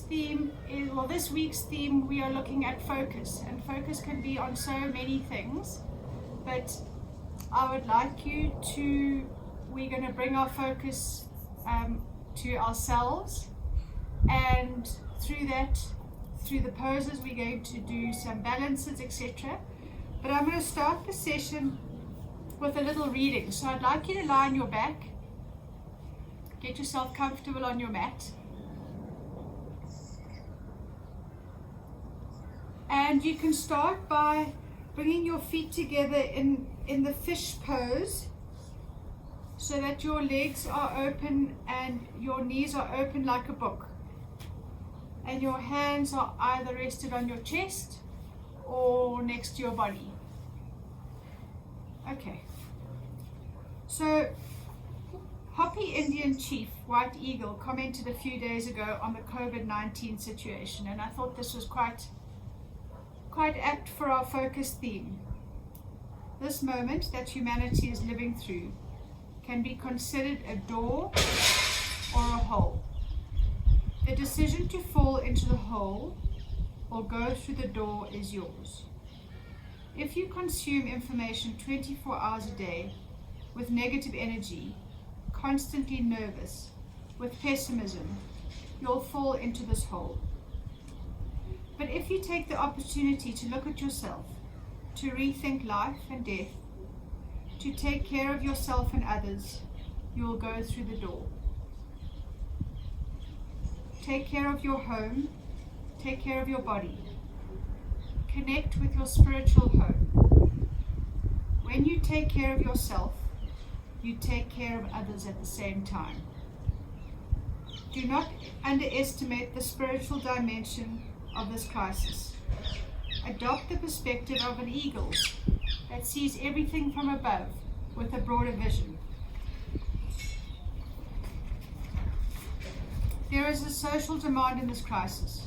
theme is, well, this week's theme, we are looking at focus, and focus can be on so many things, but I would like you to, we're going to bring our focus to ourselves, and through that, through the poses, we're going to do some balances, etc. But I'm going to start the session with a little reading. So I'd like you to lie on your back, get yourself comfortable on your mat, and you can start by bringing your feet together in the fish pose, so that your legs are open and your knees are open like a book, and your hands are either rested on your chest or next to your body. Okay, so Hopi Indian chief White Eagle commented a few days ago on the COVID-19 situation, and I thought this was quite apt for our focus theme. This moment that humanity is living through can be considered a door or a hole. The decision to fall into the hole or go through the door is yours. If you consume information 24 hours a day with negative energy, constantly nervous, with pessimism, you'll fall into this hole. But if you take the opportunity to look at yourself, to rethink life and death, to take care of yourself and others, you will go through the door. Take care of your home, take care of your body. Connect with your spiritual home. When you take care of yourself, you take care of others at the same time. Do not underestimate the spiritual dimension of this crisis. Adopt the perspective of an eagle that sees everything from above with a broader vision. There is a social demand in this crisis,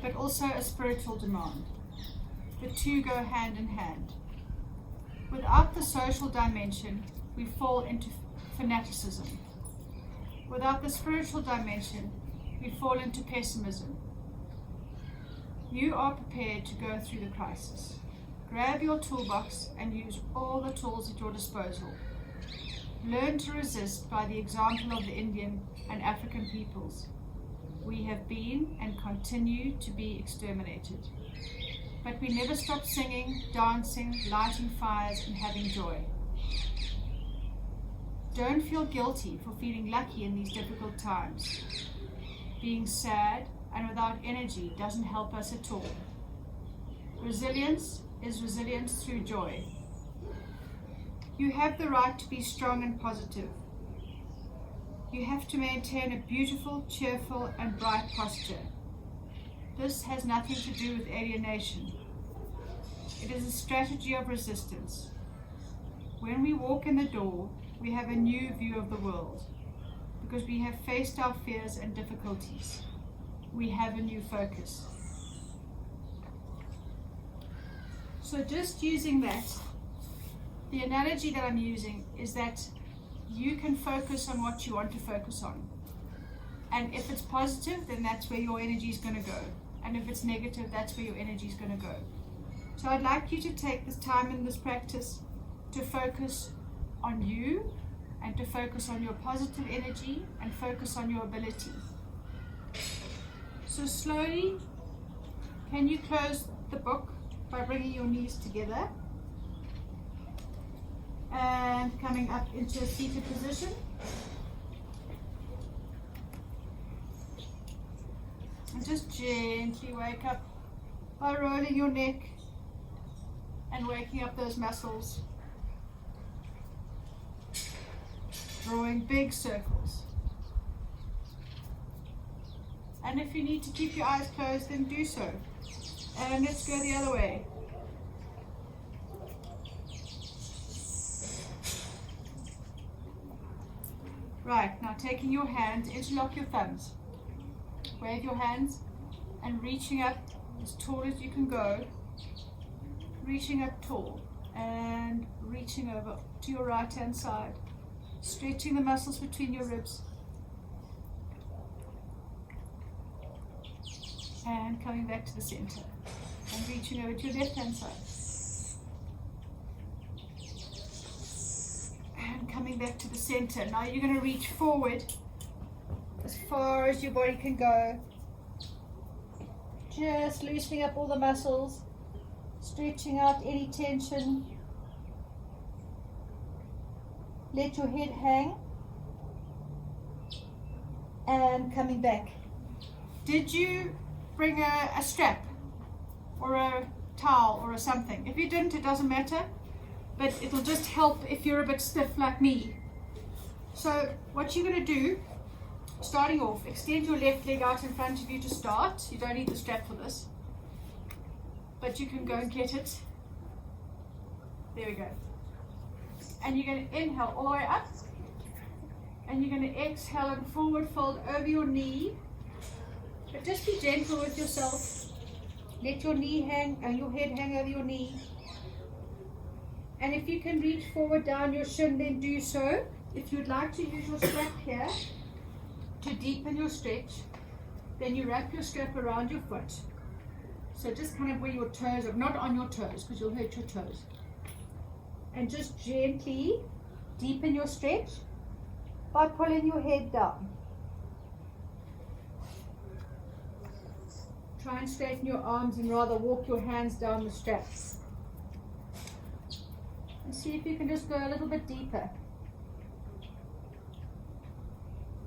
but also a spiritual demand. The two go hand in hand. Without the social dimension, we fall into fanaticism. Without the spiritual dimension, we fall into pessimism. You are prepared to go through the crisis. Grab your toolbox and use all the tools at your disposal. Learn to resist by the example of the Indian and African peoples. We have been and continue to be exterminated. But we never stop singing, dancing, lighting fires, and having joy. Don't feel guilty for feeling lucky in these difficult times. Being sad and without energy doesn't help us at all. Resilience is resilience through joy. You have the right to be strong and positive. You have to maintain a beautiful, cheerful, and bright posture. This has nothing to do with alienation. It is a strategy of resistance. When we walk in the door, we have a new view of the world, because we have faced our fears and difficulties. We have a new focus. So just using that, the analogy that I'm using is that you can focus on what you want to focus on. And if it's positive, then that's where your energy is going to go. And if it's negative, that's where your energy is going to go. So I'd like you to take this time in this practice to focus on you, and to focus on your positive energy, and focus on your ability. So slowly, can you close the book by bringing your knees together and coming up into a seated position. And just gently wake up by rolling your neck and waking up those muscles, drawing big circles. And if you need to keep your eyes closed, then do so. And let's go the other way. Right, now taking your hands, interlock your thumbs. Wave your hands and reaching up as tall as you can go. Reaching up tall and reaching over to your right hand side. Stretching the muscles between your ribs. And coming back to the center. And reaching over to your left hand side. And coming back to the center. Now you're going to reach forward as far as your body can go. Just loosening up all the muscles, stretching out any tension. Let your head hang. And coming back. Did you bring a strap or a towel or something? If you didn't, it doesn't matter, but it'll just help if you're a bit stiff like me. So what you're going to do, starting off, extend your left leg out in front of you to start. You don't need the strap for this, but you can go and get it. There we go. And you're going to inhale all the way up, and you're going to exhale and forward fold over your knee. But just be gentle with yourself. Let your knee hang and your head hang over your knee. And if you can reach forward down your shin, then do so. If you'd like to use your strap here to deepen your stretch, then you wrap your strap around your foot. So just kind of where your toes are, not on your toes because you'll hurt your toes. And just gently deepen your stretch by pulling your head down. Try and straighten your arms and rather walk your hands down the straps. And see if you can just go a little bit deeper.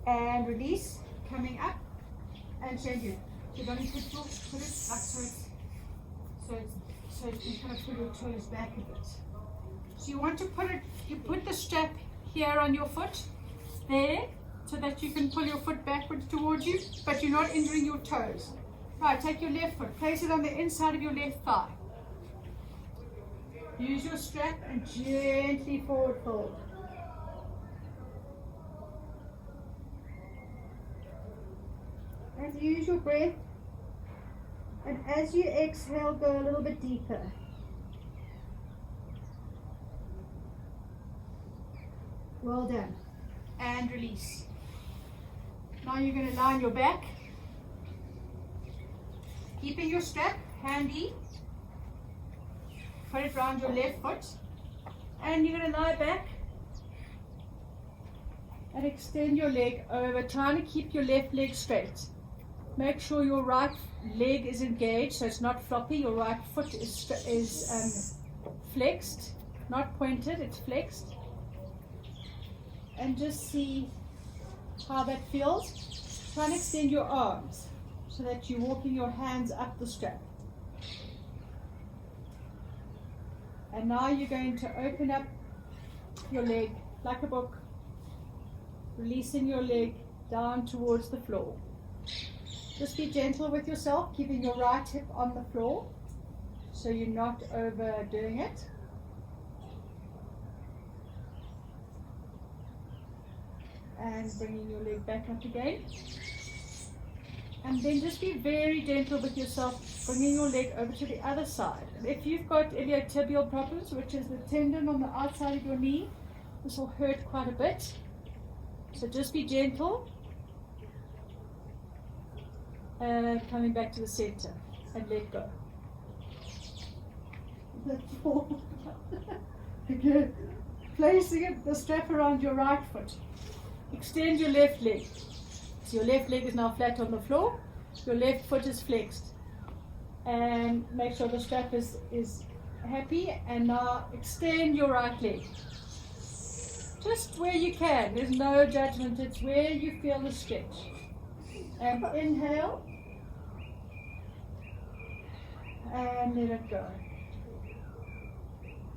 And release, coming up, and change it. So don't you put it like so you kind of put your toes back a bit. So you want to put it, you put the strap here on your foot, there, so that you can pull your foot backwards towards you, but you're not injuring your toes. Right, take your left foot, place it on the inside of your left thigh. Use your strap and gently forward fold. And use your breath. And as you exhale, go a little bit deeper. Well done. And release. Now you're going to lie on your back. Keeping your strap handy. Put it around your left foot. And you're going to lie back. And extend your leg over, trying to keep your left leg straight. Make sure your right leg is engaged, so it's not floppy. Your right foot is flexed, not pointed, it's flexed. And just see how that feels. Try and extend your arms so that you're walking your hands up the strap. And now you're going to open up your leg like a book, releasing your leg down towards the floor. Just be gentle with yourself, keeping your right hip on the floor so you're not overdoing it. And bringing your leg back up again. And then just be very gentle with yourself, bringing your leg over to the other side. And if you've got iliotibial problems, which is the tendon on the outside of your knee, this will hurt quite a bit. So just be gentle. And coming back to the center and let go. Okay. Placing the strap around your right foot. Extend your left leg. So your left leg is now flat on the floor. Your left foot is flexed. And make sure the strap is happy. And now extend your right leg. Just where you can. There's no judgment. It's where you feel the stretch. And inhale. And let it go.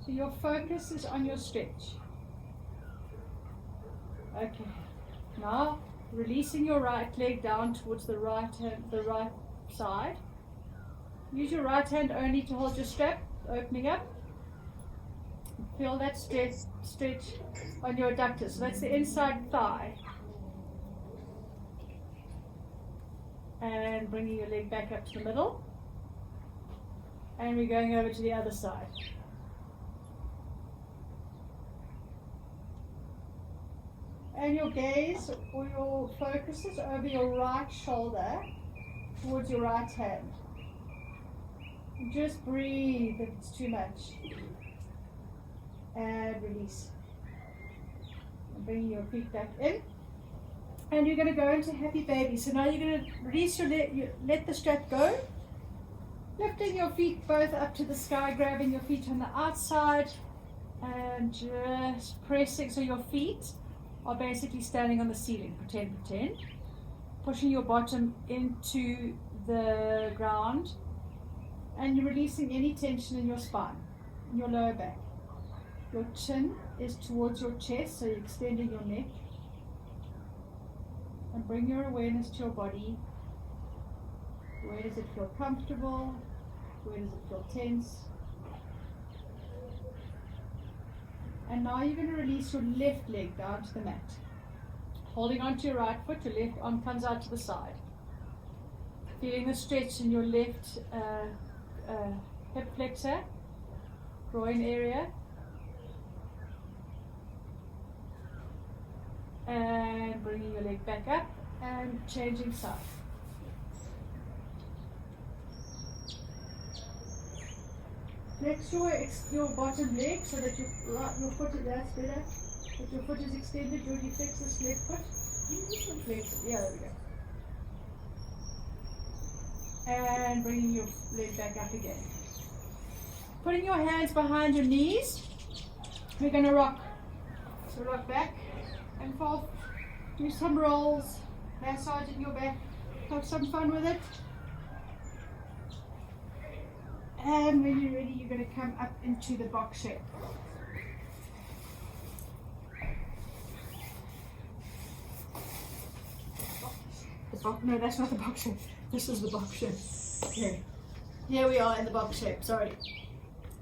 So your focus is on your stretch. Okay. Now releasing your right leg down towards the right side. Use your right hand only to hold your strap, opening up. Feel that stretch on your adductors. So that's the inside thigh. And bringing your leg back up to the middle. And we're going over to the other side. And your gaze or your focus is over your right shoulder. towards your right hand. And just breathe if it's too much. And release. And bring your feet back in. And you're going to go into happy baby. So now you're going to release let the strap go. Lifting your feet both up to the sky, grabbing your feet on the outside. And just pressing, so your feet are basically standing on the ceiling, pretend. Pushing your bottom into the ground, and you're releasing any tension in your spine, in your lower back. Your chin is towards your chest, so you're extending your neck. And bring your awareness to your body. Where does it feel comfortable? Where does it feel tense? And now you're going to release your left leg down to the mat. Holding onto your right foot, your left arm comes out to the side. Feeling the stretch in your left hip flexor, groin area. And bringing your leg back up and changing side. Flex your bottom leg so that your foot is, that's better. That your foot is extended. Georgie, flex this left foot. Flex it. Yeah, there we go. And bringing your leg back up again. Putting your hands behind your knees. We're going to rock. So rock back and forth. Do some rolls. Massaging your back. Have some fun with it. And when you're ready, you're going to come up into the box shape. No, that's not the box shape. This is the box shape. Okay. Here we are in the box shape. Sorry.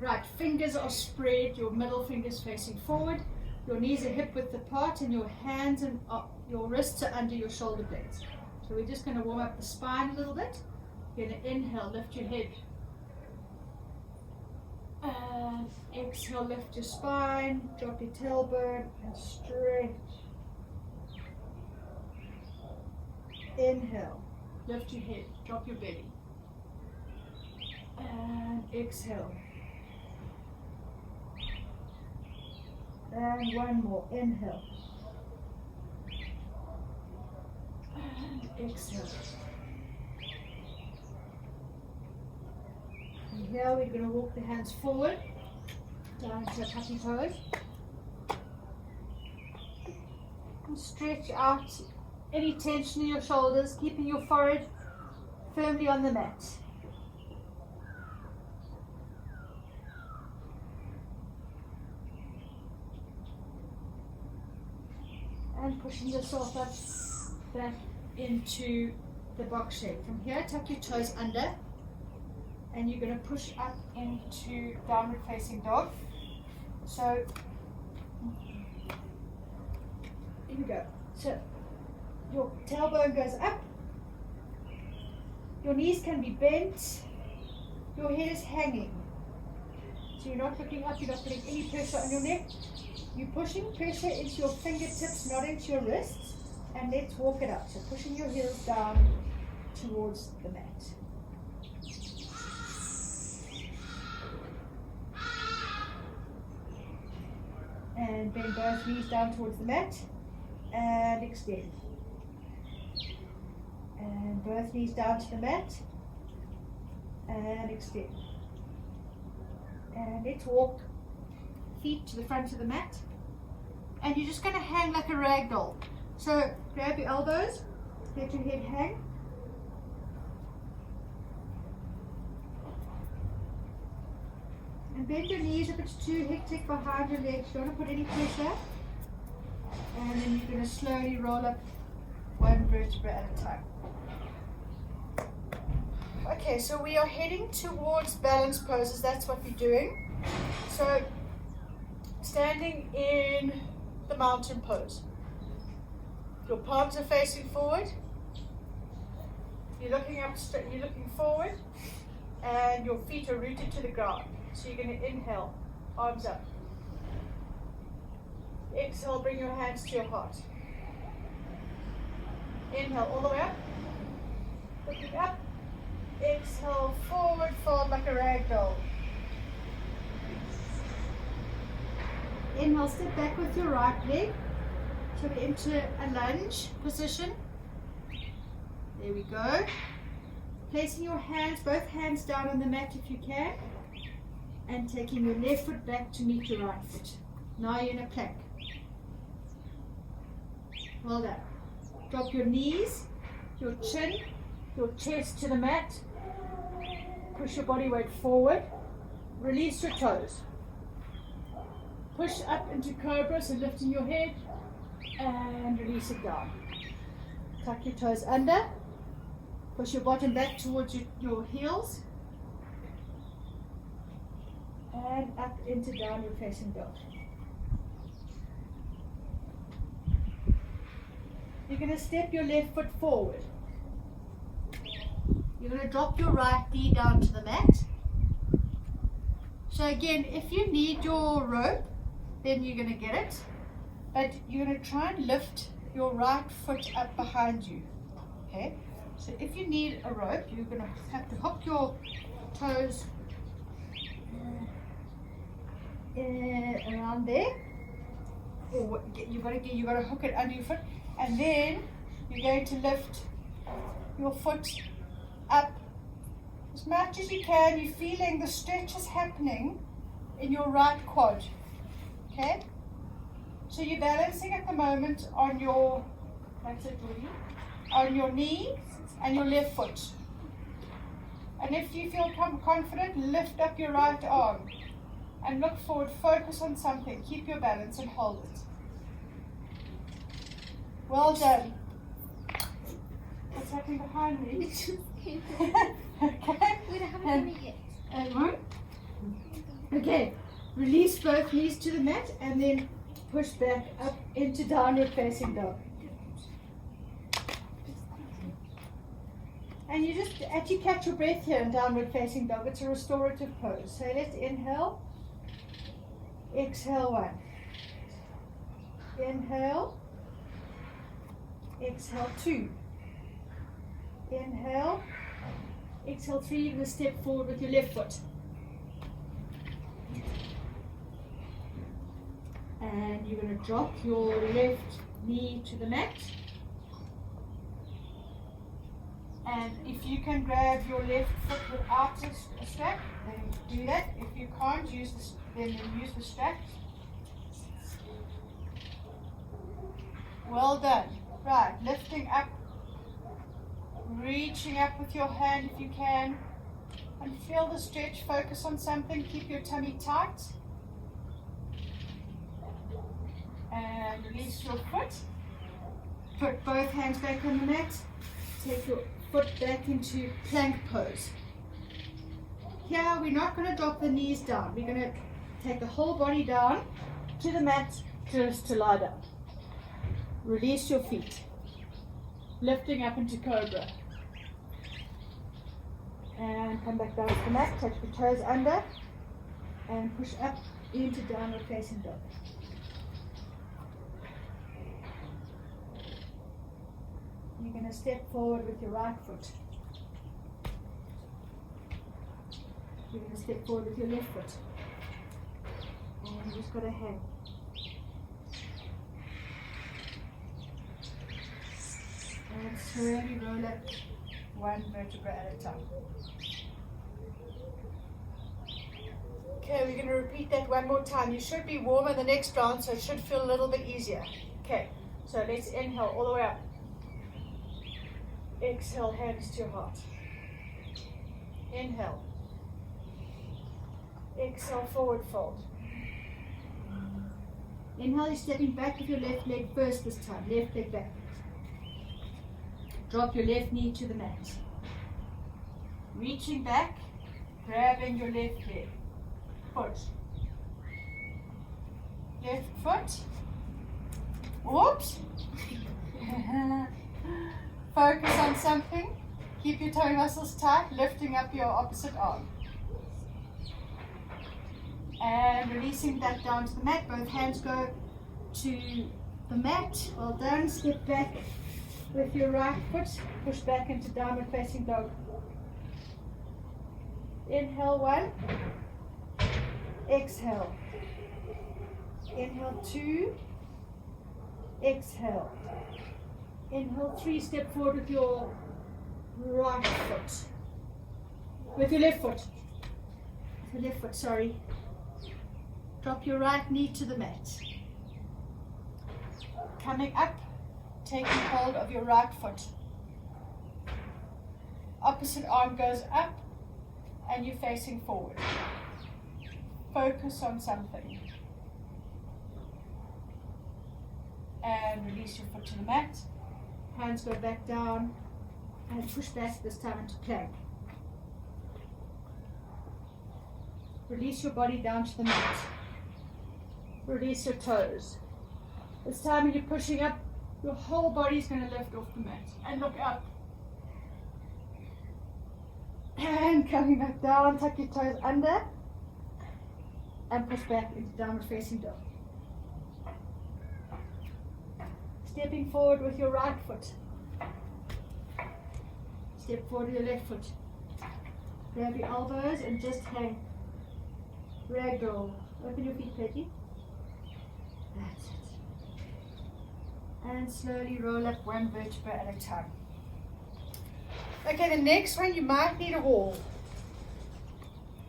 Right. Fingers are spread. Your middle fingers facing forward. Your knees are hip width apart, and your hands and your wrists are under your shoulder blades. So we're just going to warm up the spine a little bit. You're going to inhale, lift your head. And exhale, lift your spine, drop your tailbone, and stretch. Inhale, lift your head, drop your belly. And exhale. And one more, inhale. And exhale. And here we're going to walk the hands forward, down to a puppy pose. And stretch out any tension in your shoulders, keeping your forehead firmly on the mat. And pushing yourself up back into the box shape. From here, tuck your toes under. And you're going to push up into downward facing dog. So, here we go. So, your tailbone goes up. Your knees can be bent. Your head is hanging. So you're not looking up, you're not putting any pressure on your neck. You're pushing pressure into your fingertips, not into your wrists. And let's walk it up. So pushing your heels down towards the mat. And bend both knees down towards the mat and extend. And both knees down to the mat and extend. And let's walk feet to the front of the mat. And you're just going to hang like a rag doll. So grab your elbows, let your head hang. And bend your knees if it's too hectic behind your legs. You don't want to put any pressure. And then you're going to slowly roll up one vertebra at a time. Okay, so we are heading towards balance poses. That's what we're doing. So, standing in the mountain pose. Your palms are facing forward. You're looking up, you're looking forward, and your feet are rooted to the ground. So you're going to inhale, arms up. Exhale, bring your hands to your heart. Inhale all the way up. Looking up. Exhale, forward fold like a rag doll. Inhale, step back with your right leg. So we enter a lunge position. There we go. Placing your hands, both hands down on the mat if you can. And taking your left foot back to meet your right foot. Now you're in a plank. Well done. Drop your knees, your chin, your chest to the mat. Push your body weight forward. Release your toes. Push up into cobra, so lifting your head and release it down. Tuck your toes under. Push your bottom back towards your heels. And up into downward facing dog. You're going to step your left foot forward. You're going to drop your right knee down to the mat. So again, if you need your rope, then you're going to get it. But you're going to try and lift your right foot up behind you. Okay? So if you need a rope, you're going to have to hook your toes around there. Or you got to hook it under your foot. And then you're going to lift your foot up as much as you can. You're feeling the stretches happening in your right quad. Okay? So you're balancing at the moment on your, on your knee and your left foot. And if you feel confident, lift up your right arm and look forward, focus on something, keep your balance and hold it. Well done. What's happening behind me? Okay. We don't have done it yet. And one. Okay. Release both knees to the mat and then push back up into downward facing dog. And you just, as you catch your breath here in downward facing dog, it's a restorative pose. So let's inhale. Exhale one. Inhale. Exhale two. Inhale. Exhale three. You're going to step forward with your left foot. And you're going to drop your left knee to the mat. And if you can grab your left foot without a strap, then do that. If you can't, use the strap. Well done. Right, lifting up, reaching up with your hand if you can, and feel the stretch. Focus on something. Keep your tummy tight. And release your foot. Put both hands back on the mat. Take your foot back into plank pose. Here we're not going to drop the knees down. We're going to take the whole body down to the mat just to lie down. Release your feet. Lifting up into cobra. And come back down to the mat. Touch the toes under. And push up into downward facing dog. You're going to step forward with your right foot. You're going to step forward with your left foot. And you just got to hang. And slowly roll up one vertebra at a time. Okay, we're going to repeat that one more time. You should be warmer the next round, so it should feel a little bit easier. Okay, so let's inhale all the way up. Exhale, hands to your heart. Inhale. Exhale, forward fold. Inhale, you're stepping back with your left leg first this time. Left leg back. Drop your left knee to the mat. Reaching back, grabbing your left leg. Foot. Left foot. Whoops. Focus on something. Keep your toe muscles tight, lifting up your opposite arm. And releasing that down to the mat. Both hands go to the mat. Well done. Step back with your right foot. Push back into downward facing dog. Inhale 1. Exhale. Inhale 2. Exhale. Inhale 3. Step forward with your right foot. With your left foot. With your left foot, sorry. Drop your right knee to the mat. Coming up, taking hold of your right foot. Opposite arm goes up and you're facing forward. Focus on something. And release your foot to the mat. Hands go back down and push back this time into plank. Release your body down to the mat. Release your toes. This time when you're pushing up, your whole body is going to lift off the mat. And look up. And coming back down, tuck your toes under. And push back into downward facing dog. Stepping forward with your right foot. Step forward with your left foot. Grab your elbows and just hang. Ragdoll. Open your feet, Peggy. That's it. And slowly roll up one vertebra at a time. Okay, the next one you might need a wall.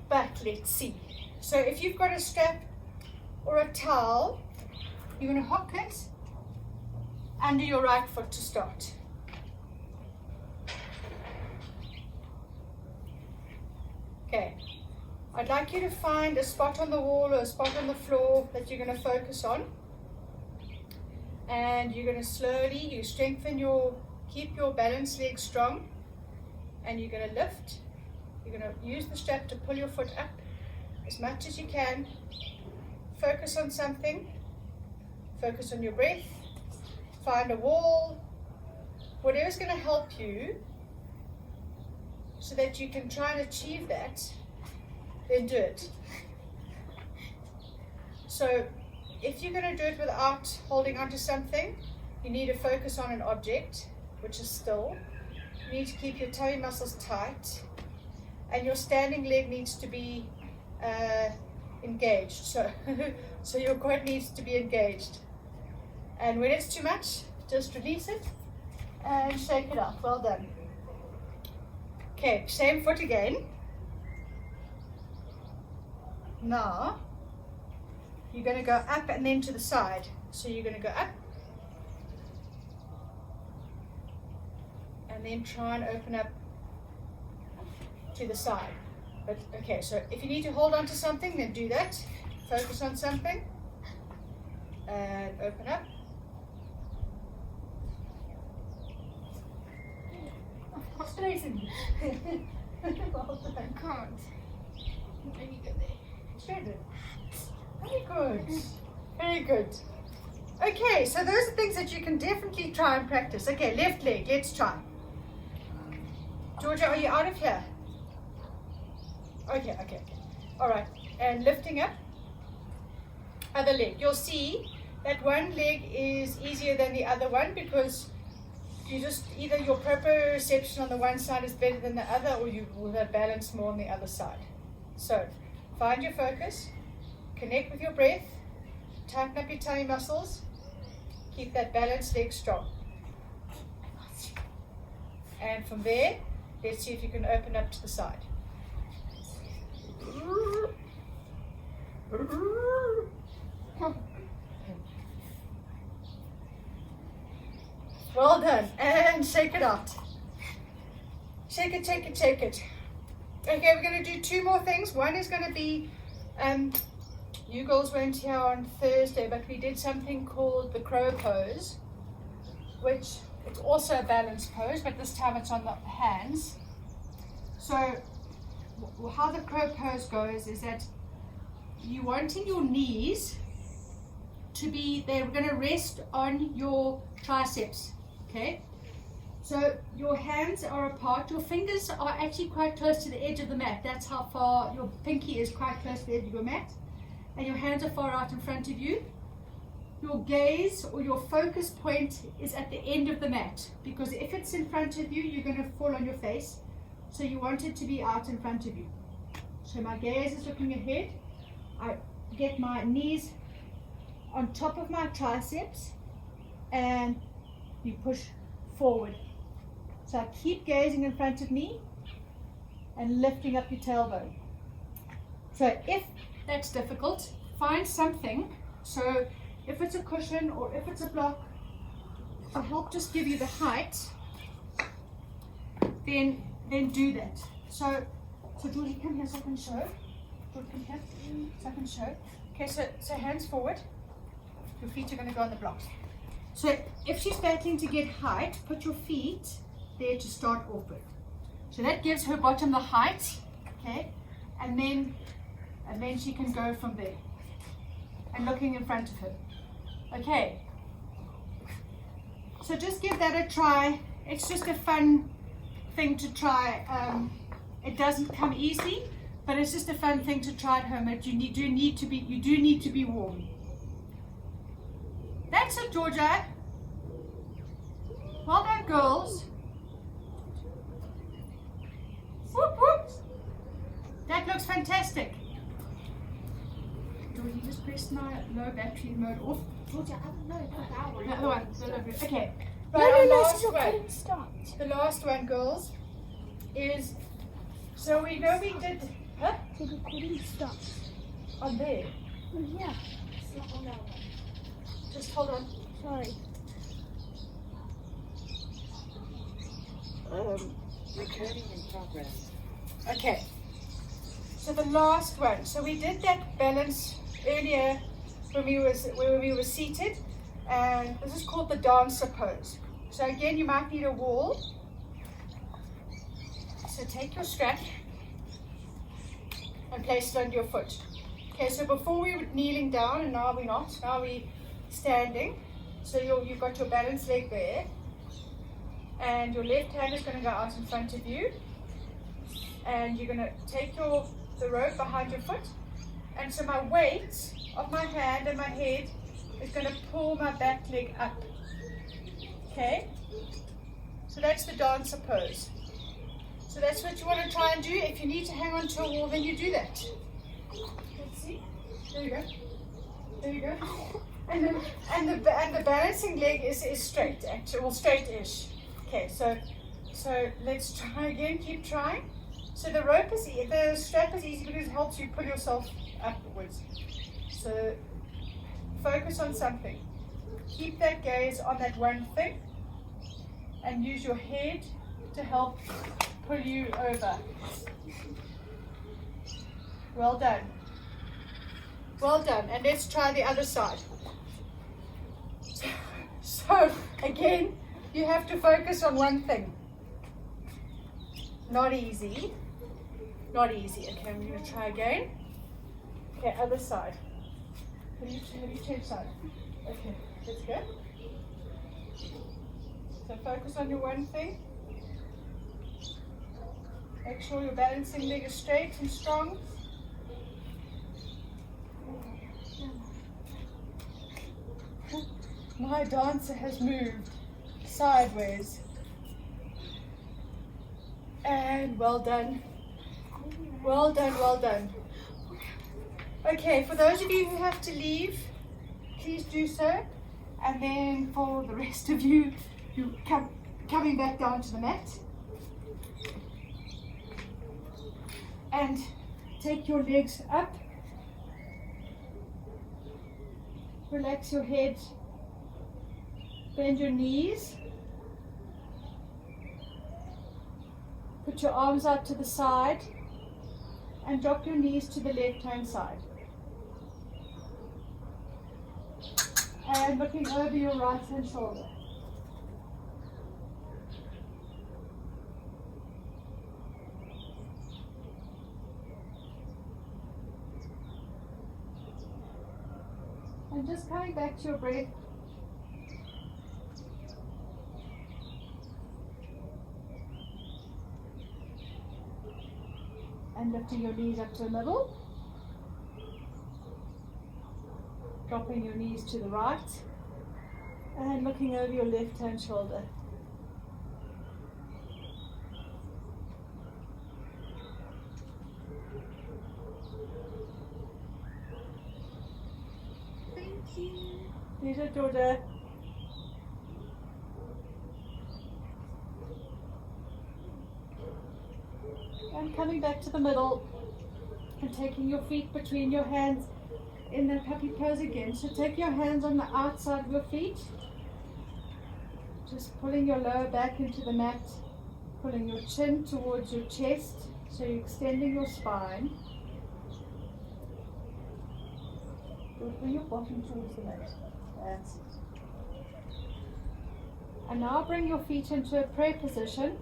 But let's see. So if you've got a strap or a towel, you're going to hook it under your right foot to start. Okay, I'd like you to find a spot on the wall or a spot on the floor that you're going to focus on. And you're going to slowly, you strengthen keep your balance leg strong. And you're going to lift. You're going to use the strap to pull your foot up as much as you can. Focus on something. Focus on your breath. Find a wall. Whatever's going to help you so that you can try and achieve that, then do it. So if you're going to do it without holding onto something, you need to focus on an object, which is still. You need to keep your tummy muscles tight, and your standing leg needs to be engaged. So, so your quad needs to be engaged. And when it's too much, just release it and shake it off. Well done. Okay, same foot again. Now, you're going to go up and then to the side. So you're going to go up. And then try and open up to the side. But okay, so if you need to hold on to something, then do that. Focus on something. And open up. Straighten. Well done. I can't. Maybe go there. Straighten. Very good. Very good. Okay, so those are things that you can definitely try and practice. Okay, left leg, let's try. Georgia, are you out of here? Okay. All right, and lifting up. Other leg. You'll see that one leg is easier than the other one because you just either your proprioception on the one side is better than the other, or you will have balance more on the other side. So find your focus, connect with your breath, tighten up your tummy muscles, keep that balanced leg strong. And from there, let's see if you can open up to the side. Well done. And shake it out. Shake it, shake it, shake it. Okay, we're going to do two more things. One is going to be, you girls weren't here on Thursday, but we did something called the crow pose, which it's also a balance pose, but this time it's on the hands. So how the crow pose goes is that you wanting your knees to be, they're going to rest on your triceps, okay? So your hands are apart, your fingers are actually quite close to the edge of the mat. That's how far your pinky is, quite close to the edge of your mat. And your hands are far out in front of you. Your gaze or your focus point is at the end of the mat, because if it's in front of you, you're going to fall on your face. So you want it to be out in front of you. So my gaze is looking ahead. I get my knees on top of my triceps and you push forward. So I keep gazing in front of me and lifting up your tailbone. So if that's difficult, find something. So if it's a cushion or if it's a block to help just give you the height, then do that. So Georgie, come here so I can show. Georgie, come here so I can show. Okay, so hands forward. Your feet are going to go on the blocks. So if she's battling to get height, put your feet there to start off with. So that gives her bottom the height, okay, and then she can go from there. And looking in front of her. Okay. So just give that a try. It's just a fun thing to try. It doesn't come easily, but it's just a fun thing to try at home. But you do need to be warm. That's it, Georgia. Well done, girls. Whoop, whoop. That looks fantastic. Georgie, just press my low battery mode off. Georgia, I don't know. That one. The other one. The other one. Okay. No, Last she's one. couldn't start. The last one, girls, is, so we know we did, huh? So the couldn't start. On there. Oh, yeah. It's not on that one. Just hold on. Sorry. Recording in progress. Okay. So the last one. So we did that balance earlier when we were seated, and this is called the dancer pose. So again, you might need a wall. So take your strap and place it under your foot. Okay, so before we were kneeling down, and now we're not. Now we're standing. So you've got your balance leg there, and your left hand is going to go out in front of you, and you're going to take the rope behind your foot, and so my weight of my hand and my head is going to pull my back leg up. Okay, so that's the dancer pose. So that's what you want to try and do. If you need to hang on to a wall, then you do that. Let's see. There you go. There you go. And the balancing leg is straight, actually, well, straight-ish. Okay, so let's try again. Keep trying. So the strap is easy because it helps you pull yourself upwards. So focus on something. Keep that gaze on that one thing, and use your head to help pull you over. Well done. Well done. And let's try the other side. So again, you have to focus on one thing. Not easy. Not easy. Okay, I'm going to try again. Okay, other side. Have you changed side? Okay, let's go. So focus on your one thing. Make sure your balancing leg is straight and strong. My dancer has moved sideways. And well done. Well done, well done. Okay, for those of you who have to leave, please do so. And then for the rest of you, coming back down to the mat. And take your legs up. Relax your head. Bend your knees. Put your arms out to the side and drop your knees to the left hand side. And looking over your right hand shoulder. And just coming back to your breath. And lifting your knees up to the middle. Dropping your knees to the right. And looking over your left hand shoulder. There's your daughter. And coming back to the middle and taking your feet between your hands in that puppy pose again. So take your hands on the outside of your feet. Just pulling your lower back into the mat, pulling your chin towards your chest, so you're extending your spine. Bring your bottom towards the mat. That's it. And now bring your feet into a prayer position.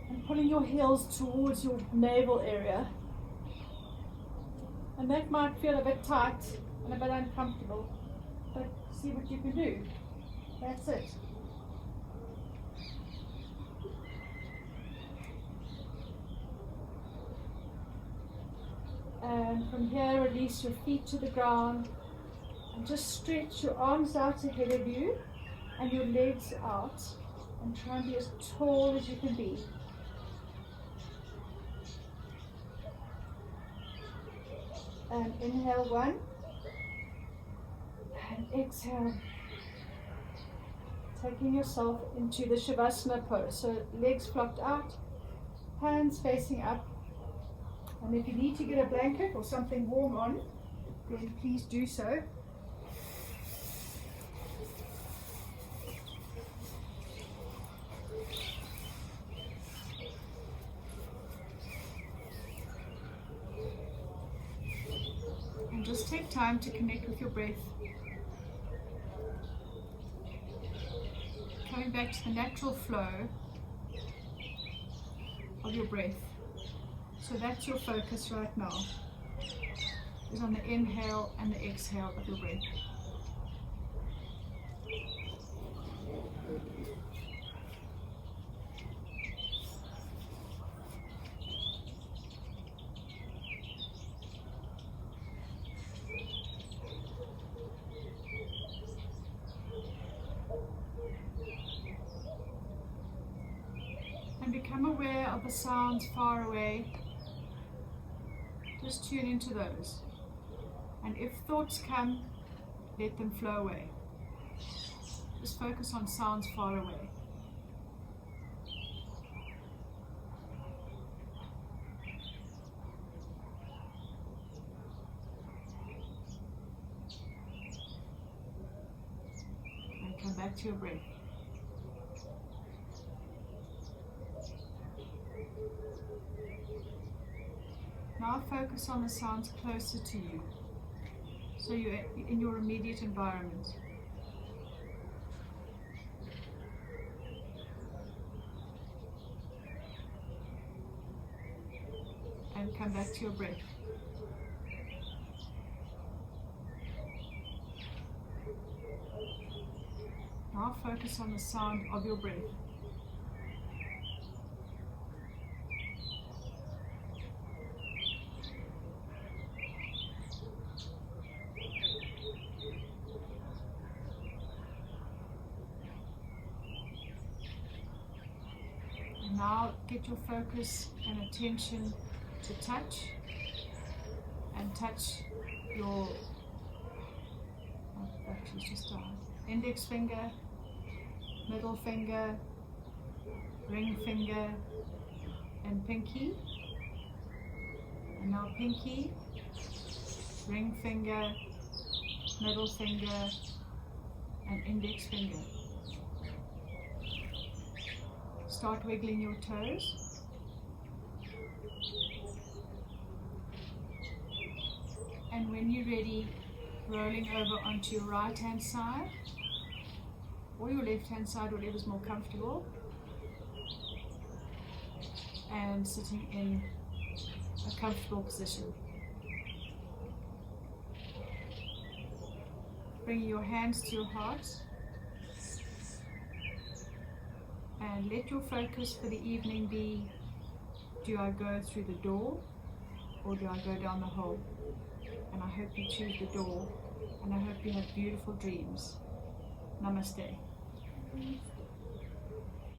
And pulling your heels towards your navel area. And that might feel a bit tight and a bit uncomfortable, but see what you can do. That's it. And from here, release your feet to the ground and just stretch your arms out ahead of you and your legs out, and try and be as tall as you can be. And inhale 1 and exhale, taking yourself into the Shavasana pose. So legs flopped out, hands facing up. And if you need to get a blanket or something warm on, then please do so. And just take time to connect with your breath. Coming back to the natural flow of your breath. So that's your focus right now, is on the inhale and the exhale of your breath. And become aware of the sounds far away. Just tune into those. And if thoughts come, let them flow away. Just focus on sounds far away. And come back to your breath. Now focus on the sounds closer to you, so you're in your immediate environment. And come back to your breath. Now focus on the sound of your breath. Now get your focus and attention to touch, and touch your index finger, middle finger, ring finger, and pinky. And now pinky, ring finger, middle finger, and index finger. Start wiggling your toes. And when you're ready, rolling over onto your right hand side or your left hand side, whatever's more comfortable, and sitting in a comfortable position. Bring your hands to your heart. And let your focus for the evening be, do I go through the door or do I go down the hall? And I hope you choose the door, and I hope you have beautiful dreams. Namaste.